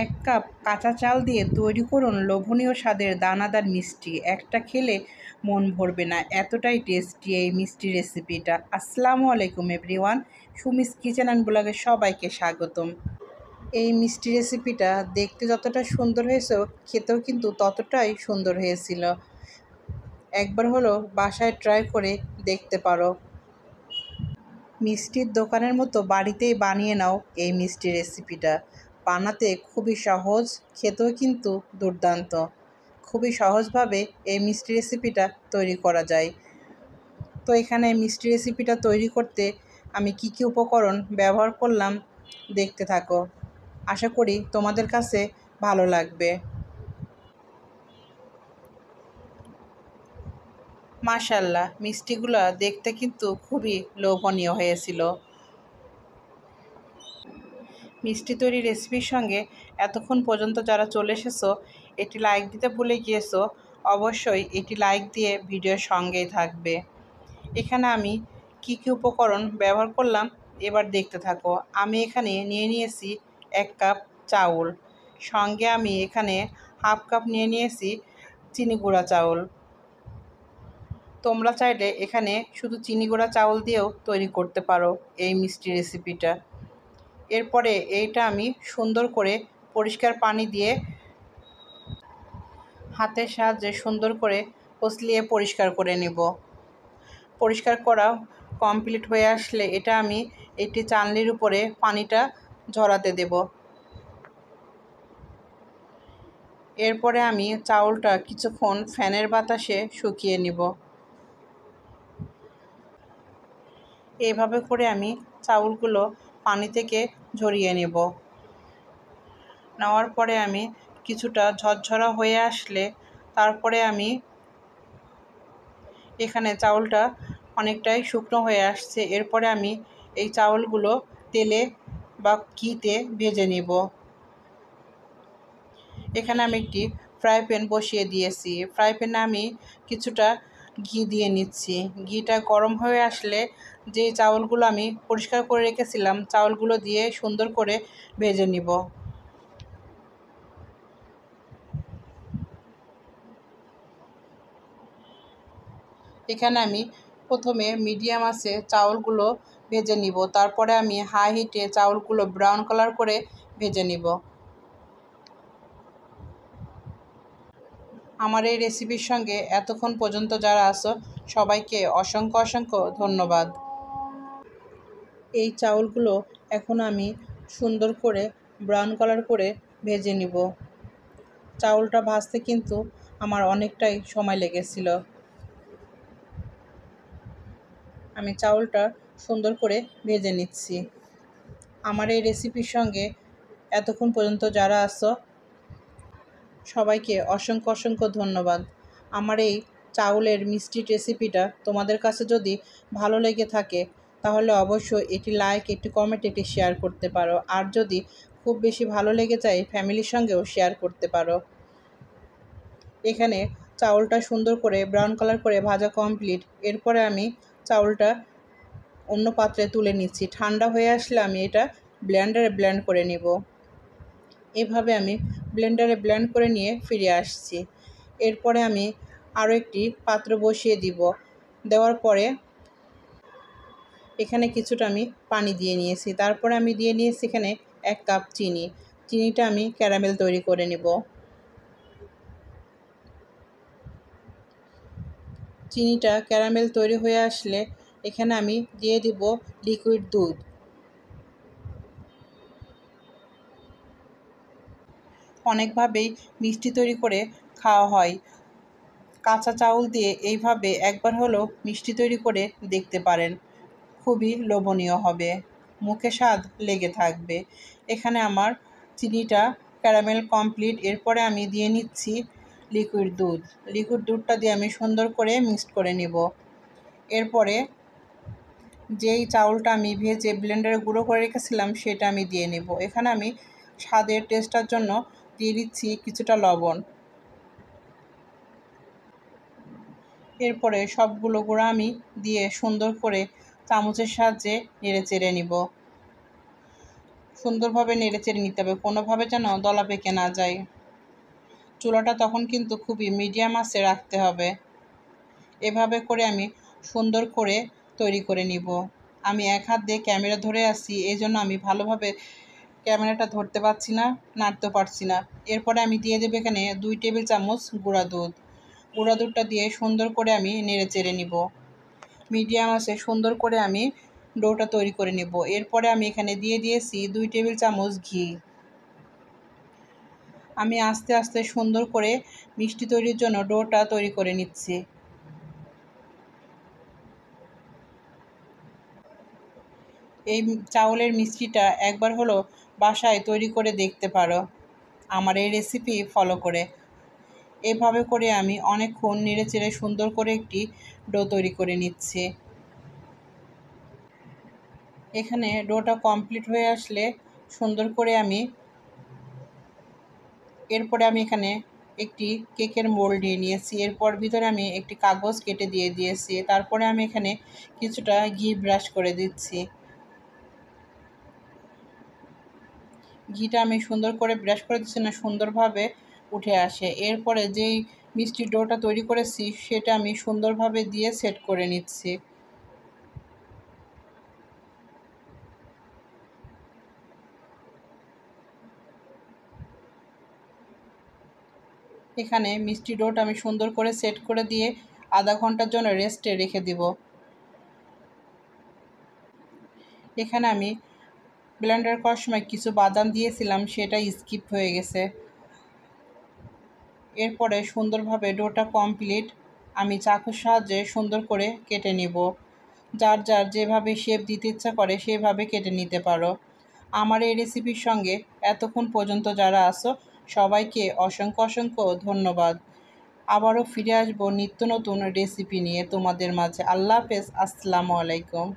এক কাপ কাঁচা চাল দিয়ে তৈরি করুন লোভনীয় স্বাদের দানাদার মিষ্টি। একটা খেলে মন ভরবে না, এতটাই টেস্টি এই মিষ্টি রেসিপিটা। আসসালামু আলাইকুম এভরিওয়ান, সুমিস কিচেন অ্যান্ড ব্লগে সবাইকে স্বাগতম। এই মিষ্টি রেসিপিটা দেখতে যতটা সুন্দর হয়েছে, খেতেও কিন্তু ততটাই সুন্দর হয়েছিল। একবার হলো বাসায় ট্রাই করে দেখতে পারো। মিষ্টির দোকানের মতো বাড়িতেই বানিয়ে নাও এই মিষ্টি রেসিপিটা। বানাতে খুবই সহজ, খেতেও কিন্তু দুর্দান্ত। খুবই সহজভাবে এই মিষ্টি রেসিপিটা তৈরি করা যায়। তো এখানে মিষ্টি রেসিপিটা তৈরি করতে আমি কি কি উপকরণ ব্যবহার করলাম দেখতে থাকো। আশা করি তোমাদের কাছে ভালো লাগবে। মাশাআল্লাহ, মিষ্টিগুলো দেখতে কিন্তু খুবই লোভনীয় হয়েছিল। মিষ্টি তৈরি রেসিপির সঙ্গে এতক্ষণ পর্যন্ত যারা চলে এসেছো, এটি লাইক দিতে ভুলে গিয়েছো, অবশ্যই এটি লাইক দিয়ে ভিডিওর সঙ্গেই থাকবে। এখানে আমি কি কি উপকরণ ব্যবহার করলাম এবার দেখতে থাকো। আমি এখানে নিয়ে নিয়েছি 1 কাপ চাউল, সঙ্গে আমি এখানে হাফ কাপ নিয়ে নিয়েছি চিনি গুঁড়া চাউল। তোমরা চাইলে এখানে শুধু চিনি গুঁড়া চাউল দিয়েও তৈরি করতে পারো এই মিষ্টি রেসিপিটা। এরপরে এইটা আমি সুন্দর করে পরিষ্কার পানি দিয়ে হাতের সাহায্যে সুন্দর করে কচলিয়ে পরিষ্কার করে নেব। পরিষ্কার করা কমপ্লিট হয়ে আসলে এটা আমি একটি চালনির উপরে পানিটা ঝরাতে দেব। এরপরে আমি চাউলটা কিছুক্ষণ ফ্যানের বাতাসে শুকিয়ে নেব। এইভাবে করে আমি চাউলগুলো পানি থেকে ঝরিয়ে নেব। নেওয়ার পরে আমি কিছুটা ঝরঝরা হয়ে আসলে তারপরে আমি এখানে চাউলটা অনেকটাই শুকনো হয়ে আসছে। এরপরে আমি এই চাউলগুলো তেলে বা ঘিতে ভেজে নেব। এখানে আমি একটি ফ্রাই প্যান বসিয়ে দিয়েছি। ফ্রাই প্যানে আমি কিছুটা ঘি দিয়ে নিচ্ছি। ঘিটা গরম হয়ে আসলে যে চাউলগুলো আমি পরিষ্কার করে রেখেছিলাম, চাউলগুলো দিয়ে সুন্দর করে ভেজে নিব। এখানে আমি প্রথমে মিডিয়াম আঁচে চাউলগুলো ভেজে নিব, তারপরে আমি হাই হিটে চাউলগুলো ব্রাউন কালার করে ভেজে নিব। আমার এই রেসিপির সঙ্গে এতক্ষণ পর্যন্ত যারা আছো, সবাইকে অসংখ্য অসংখ্য ধন্যবাদ। এই চাউলগুলো এখন আমি সুন্দর করে ব্রাউন কালার করে ভেজে নিব। চাউলটা ভাজতে কিন্তু আমার অনেকটাই সময় লেগেছিল। আমি চাউলটা সুন্দর করে ভেজে নিচ্ছি। আমার এই রেসিপির সঙ্গে এতক্ষণ পর্যন্ত যারা আছো, সবাইকে অসংখ্য অসংখ্য ধন্যবাদ। আমার এই চাউলের মিষ্টির রেসিপিটা তোমাদের কাছে যদি ভালো লেগে থাকে, তাহলে অবশ্যই এটি লাইক, একটি কমেন্ট, একটি শেয়ার করতে পারো। আর যদি খুব বেশি ভালো লেগে যায়, ফ্যামিলির সঙ্গেও শেয়ার করতে পারো। এখানে চাউলটা সুন্দর করে ব্রাউন কালার করে ভাজা কমপ্লিট। এরপরে আমি চাউলটা অন্য পাত্রে তুলে নিচ্ছি। ঠান্ডা হয়ে আসলে আমি এটা ব্লেন্ডারে ব্লেন্ড করে নিব। এভাবে আমি ব্লেন্ডারে ব্লেন্ড করে নিয়ে ফিরে আসছি। এরপরে আমি আরও একটি পাত্র বসিয়ে দিব। দেওয়ার পরে এখানে কিছুটা আমি পানি দিয়ে নিয়েছি। তারপরে আমি দিয়ে নিয়েছি এখানে 1 কাপ চিনি। চিনিটা আমি ক্যারামেল তৈরি করে নেব। চিনিটা ক্যারামেল তৈরি হয়ে আসলে এখানে আমি দিয়ে দিব লিকুইড দুধ। অনেকভাবেই মিষ্টি তৈরি করে খাওয়া হয়। কাঁচা চাউল দিয়ে এইভাবে একবার হলেও মিষ্টি তৈরি করে দেখতে পারেন। খুবই লোভনীয় হবে, মুখে স্বাদ লেগে থাকবে। এখানে আমার চিনিটা ক্যারামেল কমপ্লিট। এরপরে আমি দিয়ে নিচ্ছি লিকুইড দুধ। লিকুইড দুধটা দিয়ে আমি সুন্দর করে মিক্সড করে নেব। এরপরে যেই চাউলটা আমি ভেজে ব্লেন্ডারে গুঁড়ো করে রেখেছিলাম, সেটা আমি দিয়ে নেব। এখানে আমি স্বাদের টেস্টার জন্য দিয়ে দিচ্ছি কিছুটা লবণ। এরপরে সবগুলো গুঁড়া আমি দিয়ে সুন্দর করে চামচের সাহায্যে নেড়ে চেড়ে নিব। সুন্দরভাবে নেড়েচেড়ে নিতে হবে, কোনোভাবে যেন দলা পেকে না যায়। চুলাটা তখন কিন্তু খুবই মিডিয়াম আঁচে রাখতে হবে। এভাবে করে আমি সুন্দর করে তৈরি করে নিব। আমি এক হাত দিয়ে ক্যামেরা ধরে আছি, এই জন্য আমি ভালোভাবে ক্যামেরাটা ধরতে পারছি না, নাড়তেও পারছি না। এরপরে আমি দিয়ে দেবো এখানে 2 টেবিল চামচ গুঁড়া দুধ। গুঁড়া দুধটা দিয়ে সুন্দর করে আমি নেড়ে চেড়ে নিব। মিডিয়াম আছে সুন্দর করে আমি ডোটা তৈরি করে নেব। এরপরে আমি এখানে দিয়ে দিয়েছি 2 টেবিল চামচ ঘি। আমি আস্তে আস্তে সুন্দর করে মিষ্টি তৈরির জন্য ডোটা তৈরি করে নিচ্ছি। এই চাউলের মিষ্টিটা একবার হলো বাসায় তৈরি করে দেখতে পারো আমার এই রেসিপি ফলো করে। এভাবে করে আমি অনেকক্ষণ নেড়েচেড়ে সুন্দর করে একটি ডো তৈরি করে নিচ্ছি। এখানে ডোটা কমপ্লিট হয়ে আসলে সুন্দর করে এরপরে আমি এখানে একটি কেকের মোল্ড নিয়ে নিয়েছি। এরপর ভিতরে আমি একটি কাগজ কেটে দিয়ে দিয়েছি। তারপরে আমি এখানে কিছুটা ঘি ব্রাশ করে দিচ্ছি। ঘিটা আমি সুন্দর করে ব্রাশ করে দিচ্ছি না সুন্দরভাবে উঠে আসে। এরপরে যেই মিষ্টি ডোটা তৈরি করেছি সেটা আমি সুন্দরভাবে দিয়ে সেট করে নিচ্ছি। এখানে মিষ্টি ডোটা আমি সুন্দর করে সেট করে দিয়ে আধা ঘন্টার জন্য রেস্টে রেখে দিব। এখানে আমি ব্লেন্ডার করার সময় কিছু বাদাম দিয়েছিলাম, সেটা স্কিপ হয়ে গেছে। এরপরে সুন্দরভাবে ডোটা কমপ্লিট। আমি চাকুর সাহায্যে সুন্দর করে কেটে নিব। যার যার যেভাবে শেপ দিতে ইচ্ছা করে সেভাবে কেটে নিতে পারো। আমার এই রেসিপির সঙ্গে এতক্ষণ পর্যন্ত যারা আছো সবাইকে অসংখ্য অসংখ্য ধন্যবাদ। আবারও ফিরে আসবো নিত্য নতুন রেসিপি নিয়ে তোমাদের মাঝে। আল্লাহ হাফেজ, আসসালামু আলাইকুম।